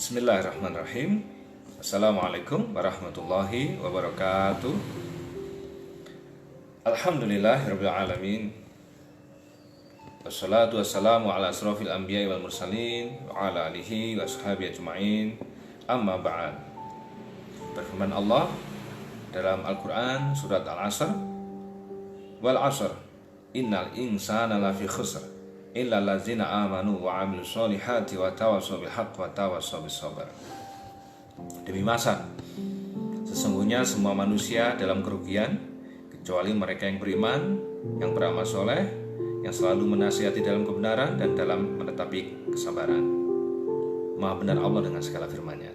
Bismillahirrahmanirrahim. Assalamualaikum warahmatullahi wabarakatuh. Alhamdulillahirabbil alamin. Wassalatu wassalamu ala asrofil anbiya'i wal mursalin wa ala alihi wa ashabihi ajma'in. Amma ba'd. Berfirman Allah dalam Al-Qur'an surat Al-Asr, wal 'asr innal insana lafi khusr illa allazina amanu wa 'amilus solihati wa tawassaw bil haqq wa tawassaw bis sabr. Demi masa, sesungguhnya semua manusia dalam kerugian kecuali mereka yang beriman, yang beramal soleh, yang selalu menasihati dalam kebenaran dan dalam menetapi kesabaran. Maha benar Allah dengan segala firman-Nya.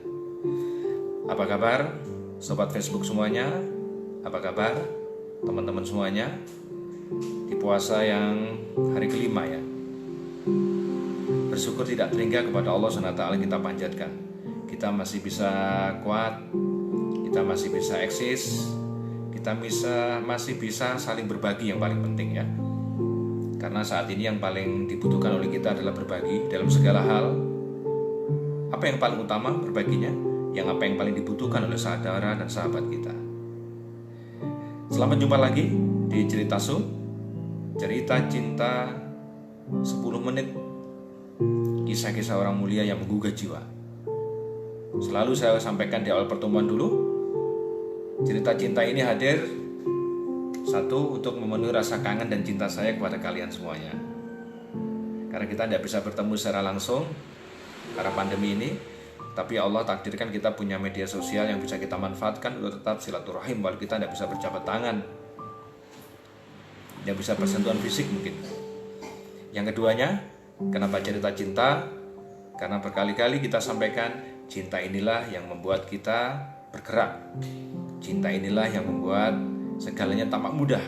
Apa kabar sobat Facebook semuanya? Apa kabar teman-teman semuanya? Di puasa yang hari kelima ya. Bersyukur tidak terhingga kepada Allah SWT kita panjatkan. Kita masih bisa kuat, kita masih bisa eksis, kita masih bisa saling berbagi yang paling penting ya. Karena saat ini yang paling dibutuhkan oleh kita adalah berbagi dalam segala hal. Apa yang paling utama berbaginya? Yang apa yang paling dibutuhkan oleh saudara dan sahabat kita. Selamat jumpa lagi di Cerita Sum, cerita cinta 10 menit, kisah-kisah orang mulia yang menggugah jiwa. Selalu saya sampaikan di awal pertemuan dulu, cerita cinta ini hadir satu untuk memenuhi rasa kangen dan cinta saya kepada kalian semuanya. Karena kita tidak bisa bertemu secara langsung karena pandemi ini, tapi Allah takdirkan kita punya media sosial yang bisa kita manfaatkan untuk tetap silaturahim walau kita tidak bisa berjabat tangan, tidak bisa bersentuhan fisik mungkin. Yang keduanya, kenapa cerita cinta? Karena berkali-kali kita sampaikan, cinta inilah yang membuat kita bergerak. Cinta inilah yang membuat segalanya tampak mudah.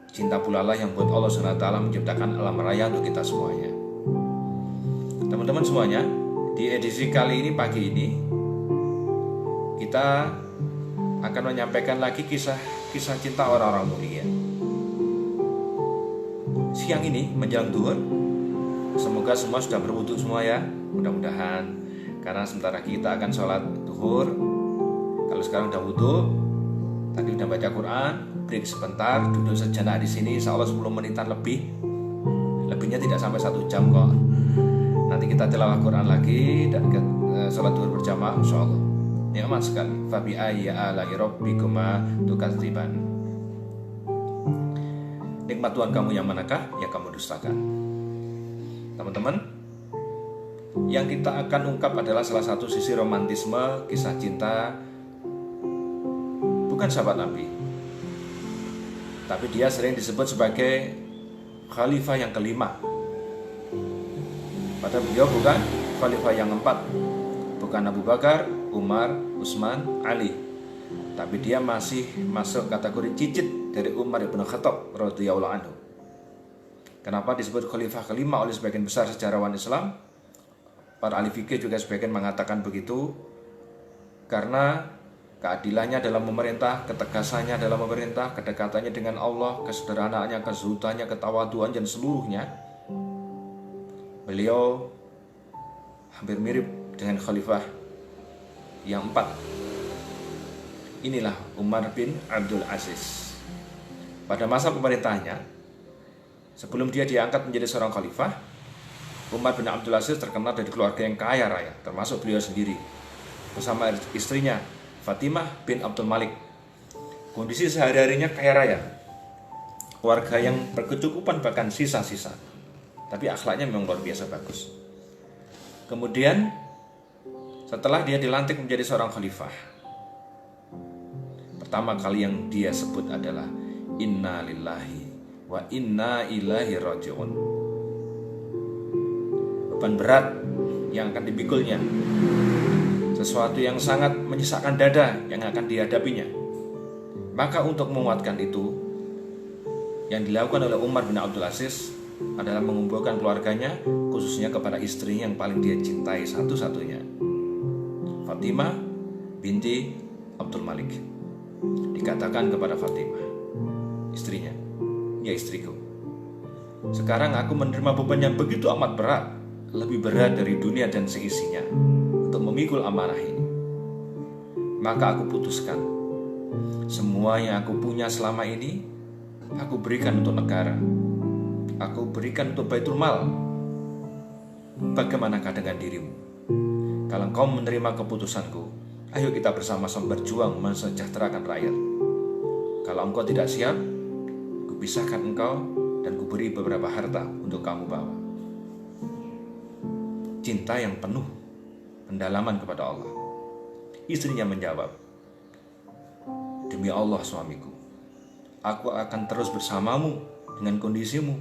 Cinta pula lah yang membuat Allah SWT menciptakan alam raya untuk kita semuanya. Teman-teman semuanya, di edisi kali ini, pagi ini, kita akan menyampaikan lagi kisah cinta orang-orang mulia. Siang ini menjelang duhur, semoga semua sudah berwudu semua ya, mudah-mudahan. Karena sementara kita akan sholat duhur, kalau sekarang udah wudu, tadi udah baca Quran, break sebentar, duduk sejenak di sini, insya Allah 10 menitan lebih. Lebihnya tidak sampai 1 jam kok. Nanti kita tilawah Quran lagi dan sholat duhur berjamaah, insya Allah. Nikmat sekali. Fabi ayya ala rabbikuma tukadziban. Nikmat Tuhan kamu yang manakah yang kamu dustakan? Teman-teman, yang kita akan ungkap adalah salah satu sisi romantisme kisah cinta bukan sahabat Nabi, tapi dia sering disebut sebagai khalifah yang kelima. Padahal beliau bukan khalifah yang 4, bukan Abu Bakar, Umar, Utsman, Ali, tapi dia masih masuk kategori cicit dari Umar ibn Khattab radhiyallahu anhu. Kenapa disebut khalifah kelima oleh sebagian besar sejarawan Islam? Para ahli fikih juga sebagian mengatakan begitu, karena keadilannya dalam memerintah, ketegasannya dalam memerintah, kedekatannya dengan Allah, kesederhanaannya, kezuhudannya, ketawaduan dan seluruhnya. Beliau hampir mirip dengan khalifah yang 4. Inilah Umar bin Abdul Aziz. Pada masa pemerintahannya, sebelum dia diangkat menjadi seorang khalifah, Umar bin Abdul Aziz terkenal dari keluarga yang kaya raya, termasuk beliau sendiri, bersama istrinya Fatimah bin Abdul Malik. Kondisi sehari-harinya kaya raya, keluarga yang berkecukupan bahkan sisa-sisa, tapi akhlaknya memang luar biasa bagus. Kemudian setelah dia dilantik menjadi seorang khalifah, pertama kali yang dia sebut adalah Inna lillahi wa inna ilaihi raji'un. Beban berat yang akan dipikulnya, sesuatu yang sangat menyesakkan dada yang akan dihadapinya. Maka untuk menguatkan itu, yang dilakukan oleh Umar bin Abdul Aziz adalah mengumpulkan keluarganya, khususnya kepada istrinya yang paling dia cintai satu-satunya, Fatimah binti Abdul Malik. Dikatakan kepada Fatimah, istrinya, ya istriku, sekarang aku menerima beban yang begitu amat berat. lebih berat dari dunia dan seisinya untuk memikul amanah ini. Maka aku putuskan, semua yang aku punya selama ini aku berikan untuk negara, aku berikan untuk Baitul Mal. Bagaimanakah dengan dirimu? Kalau engkau menerima keputusanku, ayo kita bersama-sama berjuang mensejahterakan rakyat. Kalau engkau tidak siap, kupisahkan engkau dan kuberi beberapa harta untuk kamu bawa. Cinta yang penuh pendalaman kepada Allah. Istrinya menjawab, demi Allah suamiku, aku akan terus bersamamu dengan kondisimu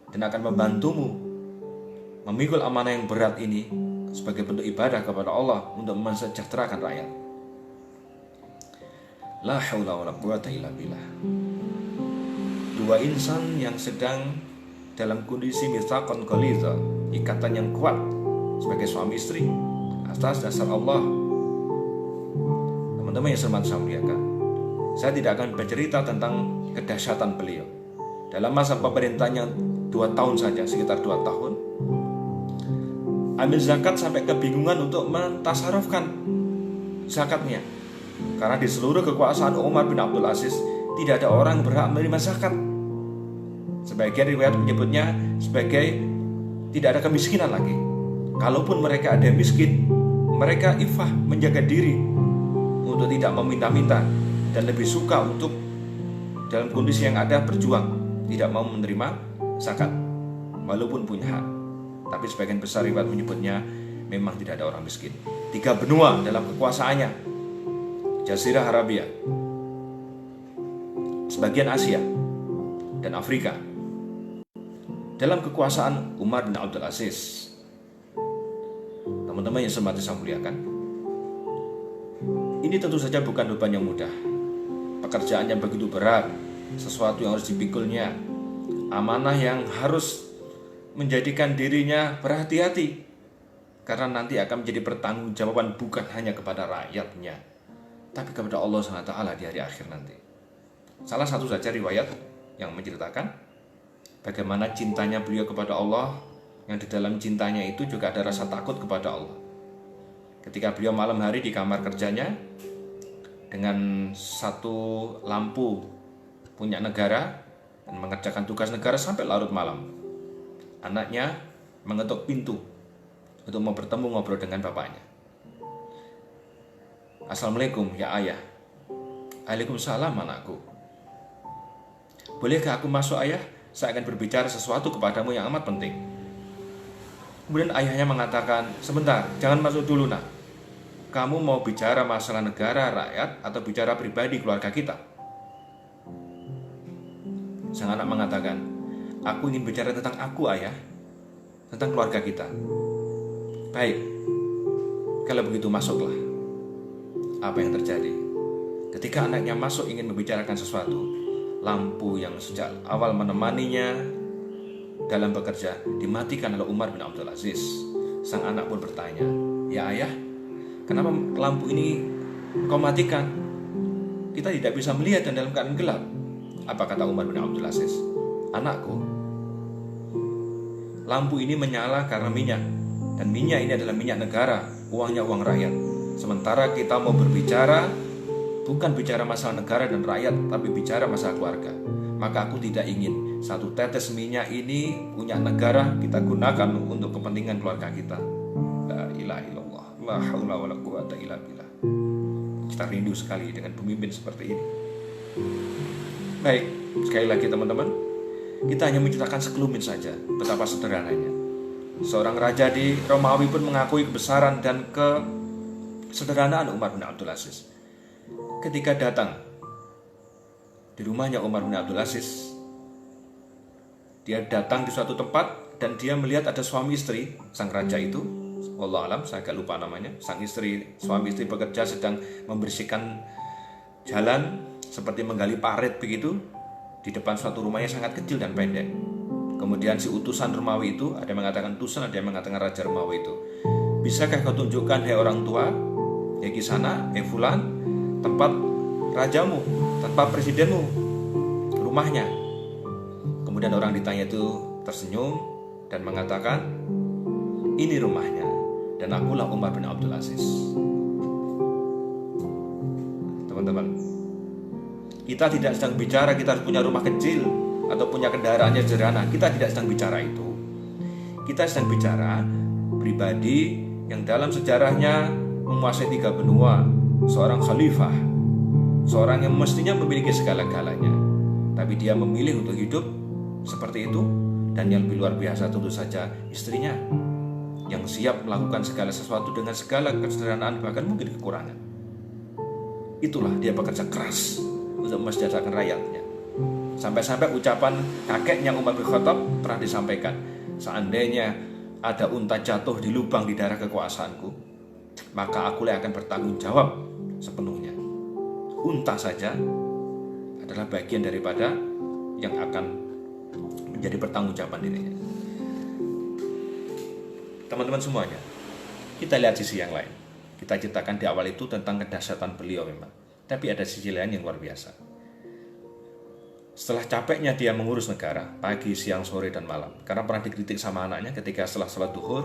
dan akan membantumu memikul amanah yang berat ini sebagai bentuk ibadah kepada Allah untuk mensejahterakan rakyat. La haula wala quwata illa billah. Dua insan yang sedang dalam kondisi mitsaqan ghaliza, ikatan yang kuat sebagai suami istri atas dasar Allah. Teman-teman yang saya muliakan, saya tidak akan bercerita tentang kedahsyatan beliau. Dalam masa pemerintahnya 2 tahun saja, sekitar 2 tahun, ambil zakat sampai kebingungan untuk mentasarufkan zakatnya. Karena di seluruh kekuasaan Umar bin Abdul Aziz tidak ada orang yang berhak menerima zakat. Sebagian riwayat menyebutnya sebagai tidak ada kemiskinan lagi. Kalaupun mereka ada yang miskin, mereka ifah menjaga diri untuk tidak meminta-minta dan lebih suka untuk dalam kondisi yang ada berjuang, tidak mau menerima zakat walaupun punya hak. Tapi sebagian besar riwayat menyebutnya memang tidak ada orang miskin. 3 benua dalam kekuasaannya, Jazirah Arabia, sebagian Asia, dan Afrika dalam kekuasaan Umar bin Abdul Aziz. Teman-teman yang saya muliakan, ini tentu saja bukan beban yang mudah. Pekerjaan yang begitu berat, sesuatu yang harus dipikulnya, amanah yang harus menjadikan dirinya berhati-hati, karena nanti akan menjadi pertanggungjawaban bukan hanya kepada rakyatnya, tapi kepada Allah SWT di hari akhir nanti. Salah satu saja riwayat yang menceritakan bagaimana cintanya beliau kepada Allah, yang di dalam cintanya itu juga ada rasa takut kepada Allah. Ketika beliau malam hari di kamar kerjanya dengan satu lampu punya negara dan mengerjakan tugas negara sampai larut malam, anaknya mengetuk pintu untuk mau bertemu ngobrol dengan bapaknya. Assalamualaikum ya ayah. Waalaikumsalam anakku. Bolehkah aku masuk ayah? Saya akan berbicara sesuatu kepadamu yang amat penting. Kemudian ayahnya mengatakan, sebentar, jangan masuk dulu nak. Kamu mau bicara masalah negara, rakyat, atau bicara pribadi keluarga kita? Sang anak mengatakan, aku ingin bicara tentang aku ayah, tentang keluarga kita. Baik, kalau begitu masuklah. Apa yang terjadi? Ketika anaknya masuk ingin membicarakan sesuatu, lampu yang sejak awal menemaninya dalam bekerja dimatikan oleh Umar bin Abdul Aziz. Sang anak pun bertanya, ya ayah, kenapa lampu ini kau matikan? Kita tidak bisa melihat dan dalam keadaan gelap. Apa kata Umar bin Abdul Aziz? Anakku, lampu ini menyala karena minyak, dan minyak ini adalah minyak negara, uangnya uang rakyat. Sementara kita mau berbicara bukan bicara masalah negara dan rakyat, tapi bicara masalah keluarga. Maka aku tidak ingin satu tetes minyak ini punya negara kita gunakan untuk kepentingan keluarga kita. La ilaha illallah, la haula wala quwata illa billah. Kita rindu sekali dengan pemimpin seperti ini. Baik, sekali lagi teman-teman, kita hanya menceritakan sekelumit saja betapa sederhananya. Seorang raja di Romawi pun mengakui kebesaran dan kesederhanaan Umar bin Abdul Aziz. Ketika datang di rumahnya Umar bin Abdul Aziz, dia datang di suatu tempat dan dia melihat ada suami istri sang raja itu. Wallahu alam, saya agak lupa namanya. Suami istri bekerja sedang membersihkan jalan seperti menggali parit begitu di depan suatu rumahnya sangat kecil dan pendek. Kemudian si utusan Romawi itu, ada yang mengatakan utusan, ada yang mengatakan raja Romawi itu, bisakah kau tunjukkan hai orang tua, ya di sana, fulan, tempat rajamu, tempat presidenmu, rumahnya. Kemudian orang ditanya itu tersenyum dan mengatakan, ini rumahnya, dan akulah Umar bin Abdul Aziz. Teman-teman, kita tidak sedang bicara kita harus punya rumah kecil atau punya kendaraannya sederhana. Kita tidak sedang bicara itu. Kita sedang bicara pribadi yang dalam sejarahnya menguasai 3 benua, seorang khalifah, seorang yang mestinya memiliki segala-galanya, tapi dia memilih untuk hidup seperti itu. Dan yang lebih luar biasa tentu saja istrinya, yang siap melakukan segala sesuatu dengan segala kesederhanaan, bahkan mungkin kekurangan. Itulah dia bekerja keras untuk mensejahterakan rakyatnya. Sampai-sampai ucapan kakeknya Umar bin Khattab pernah disampaikan, seandainya ada unta jatuh di lubang di daerah kekuasaanku, maka akulah akan bertanggung jawab sepenuhnya. Unta saja adalah bagian daripada yang akan menjadi pertanggungjawaban dirinya. Teman-teman semuanya, kita lihat sisi yang lain. Kita ceritakan di awal itu tentang kedahsyatan beliau memang, tapi ada sisi lain yang luar biasa. Setelah capeknya dia mengurus negara pagi, siang, sore, dan malam, karena pernah dikritik sama anaknya ketika setelah sholat duhur,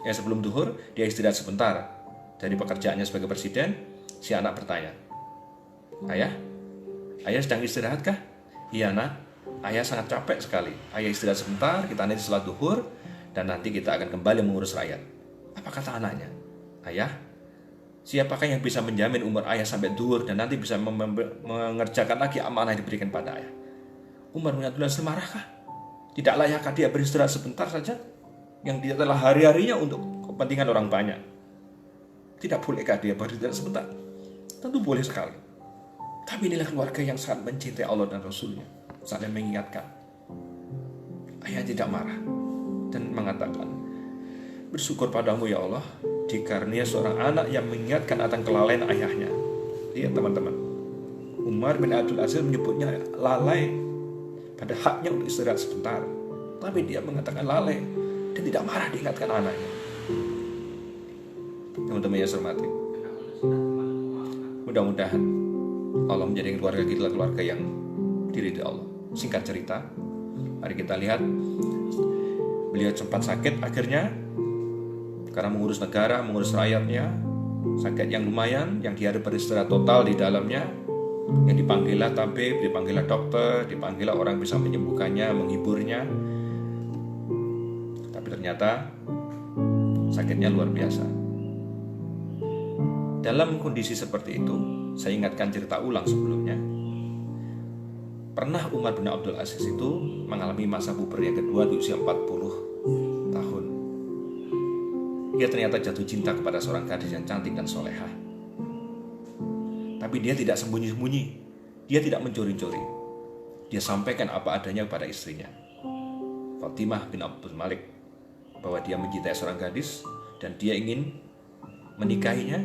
sebelum duhur dia istirahat sebentar dari pekerjaannya sebagai presiden. Si anak bertanya, ayah sedang istirahat kah? Iya nak, ayah sangat capek sekali. Ayah istirahat sebentar, kita nanti sholat duhur, dan nanti kita akan kembali mengurus rakyat. Apa kata anaknya? Ayah, siapakah yang bisa menjamin umur ayah sampai duhur dan nanti bisa mengerjakan lagi amanah yang diberikan pada ayah? Umar bin Abdul Aziz marahkah? Tidak layakkah dia beristirahat sebentar saja, yang dia telah hari-harinya untuk kepentingan orang banyak? Tidak bolehkah dia beristirahat sebentar? Tentu boleh sekali. Tapi inilah keluarga yang sangat mencintai Allah dan Rasulnya, saling mengingatkan. Ayah tidak marah dan mengatakan, bersyukur padamu ya Allah, dikarenai seorang anak yang mengingatkan akan kelalaian ayahnya. Lihat teman-teman, Umar bin Abdul Aziz menyebutnya lalai pada haknya untuk istirahat sebentar, tapi dia mengatakan lalai dan tidak marah diingatkan anaknya. Teman-teman yang saya hormati, mudah-mudahan Allah menjadikan keluarga kita keluarga yang diridhoi Allah. Singkat cerita, mari kita lihat, beliau sempat sakit akhirnya karena mengurus negara, mengurus rakyatnya, sakit yang lumayan, yang dia harus beristirahat total di dalamnya, yang dipanggillah tabib, dipanggillah dokter, dipanggillah orang bisa menyembuhkannya, menghiburnya. Tapi ternyata sakitnya luar biasa. Dalam kondisi seperti itu, saya ingatkan cerita ulang sebelumnya. Pernah Umar bin Abdul Aziz itu mengalami masa puber yang kedua di usia 40 tahun. Dia ternyata jatuh cinta kepada seorang gadis yang cantik dan solehah. Tapi dia tidak sembunyi-sembunyi, dia tidak mencuri-curi. Dia sampaikan apa adanya kepada istrinya, Fatimah bin Abdul Malik, bahwa dia mencintai seorang gadis dan dia ingin menikahinya,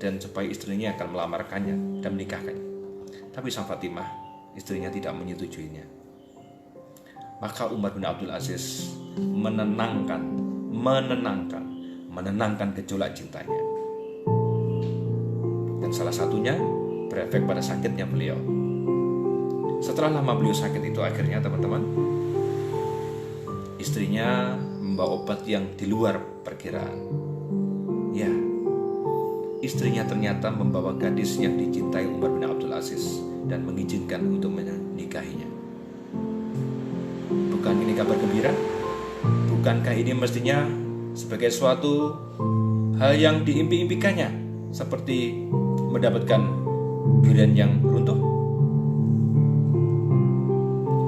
dan supaya istrinya akan melamarkannya dan menikahkannya. Tapi sang Fatimah, istrinya, tidak menyetujuinya. Maka Umar bin Abdul Aziz menenangkan gejolak cintanya. Dan salah satunya berefek pada sakitnya beliau. Setelah lama beliau sakit itu, akhirnya teman-teman, istrinya membawa obat yang di luar perkiraan. Ya, istrinya ternyata membawa gadis yang dicintai Umar bin Abdul Aziz dan mengizinkan untuk menikahinya. Bukan ini kabar gembira? Bukankah ini mestinya sebagai suatu hal yang diimpi-impikannya, seperti mendapatkan durian yang runtuh?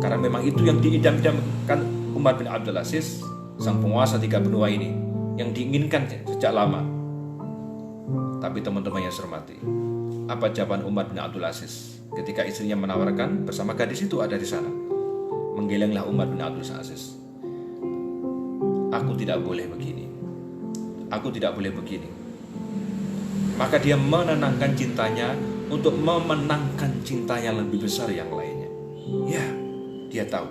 Karena memang itu yang diidam-idamkan Umar bin Abdul Aziz, sang penguasa 3 benua ini, yang diinginkan sejak lama. Tapi teman-teman yang saya hormati, apa jawaban Umar bin Abdul Aziz ketika istrinya menawarkan bersama gadis itu ada di sana? Menggelenglah Umar bin Abdul Aziz. Aku tidak boleh begini. Aku tidak boleh begini. Maka dia menenangkan cintanya untuk memenangkan cinta yang lebih besar yang lainnya. Ya, dia tahu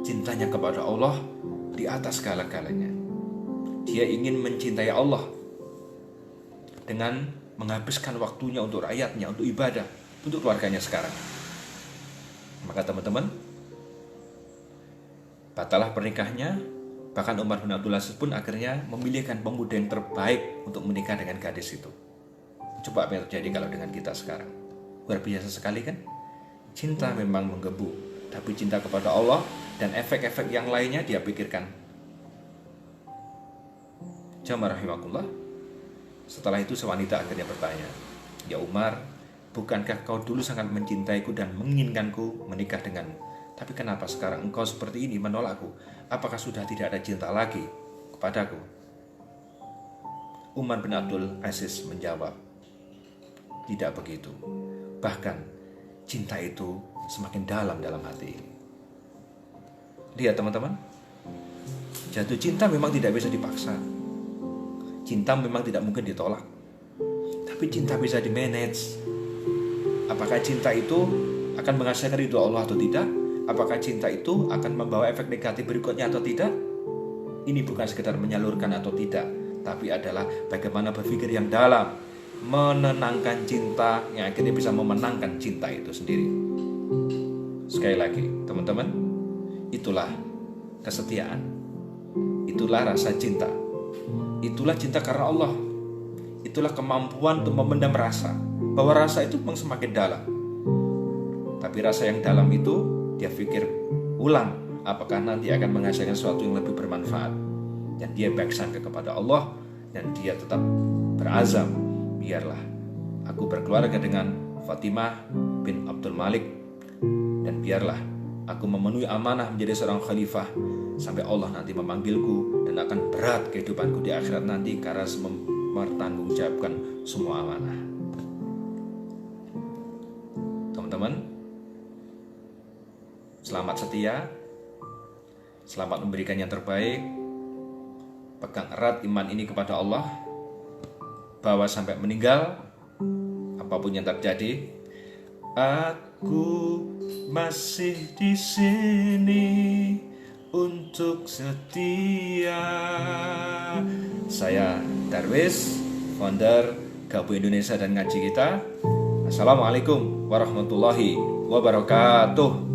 cintanya kepada Allah di atas segala-galanya. Dia ingin mencintai Allah dengan menghabiskan waktunya untuk rakyatnya, untuk ibadah, untuk keluarganya sekarang. Maka teman-teman, batallah pernikahannya Bahkan Umar bin Abdul Aziz pun akhirnya memilihkan pemuda yang terbaik untuk menikah dengan gadis itu. Coba apa yang terjadi kalau dengan kita sekarang? Luar biasa sekali kan? Cinta memang menggebu, tapi cinta kepada Allah dan efek-efek yang lainnya dia pikirkan. Jamaah rahimakumullah. Setelah itu sewanita akhirnya bertanya, "Ya Umar, bukankah kau dulu sangat mencintaiku dan menginginkanku menikah denganmu? Tapi kenapa sekarang engkau seperti ini menolakku? Apakah sudah tidak ada cinta lagi kepadaku?" Umar bin Abdul Aziz menjawab, "Tidak begitu. Bahkan cinta itu semakin dalam hati." Lihat teman-teman, jatuh cinta memang tidak bisa dipaksa. Cinta memang tidak mungkin ditolak. Tapi cinta bisa di-manage. Apakah cinta itu akan menghasilkan ridho Allah atau tidak? Apakah cinta itu akan membawa efek negatif berikutnya atau tidak? Ini bukan sekedar menyalurkan atau tidak, tapi adalah bagaimana berpikir yang dalam, menenangkan cinta yang akhirnya bisa memenangkan cinta itu sendiri. Sekali lagi, teman-teman, itulah kesetiaan. Itulah rasa cinta. Itulah cinta karena Allah. Itulah kemampuan untuk memendam rasa, bahwa rasa itu memang semakin dalam. Tapi rasa yang dalam itu dia pikir ulang, apakah nanti akan menghasilkan sesuatu yang lebih bermanfaat. Dan dia baik sangka kepada Allah, dan dia tetap berazam, biarlah aku berkeluarga dengan Fatimah bin Abdul Malik, dan biarlah aku memenuhi amanah menjadi seorang khalifah sampai Allah nanti memanggilku, dan akan berat kehidupanku di akhirat nanti karena mempertanggungjawabkan semua amanah. Teman-teman, selamat setia, selamat memberikan yang terbaik, pegang erat iman ini kepada Allah, bahwa sampai meninggal, apapun yang terjadi, aku masih di sini untuk setia. Saya Darwis, founder Gabung Indonesia dan Ngaji Kita. Assalamualaikum warahmatullahi wabarakatuh.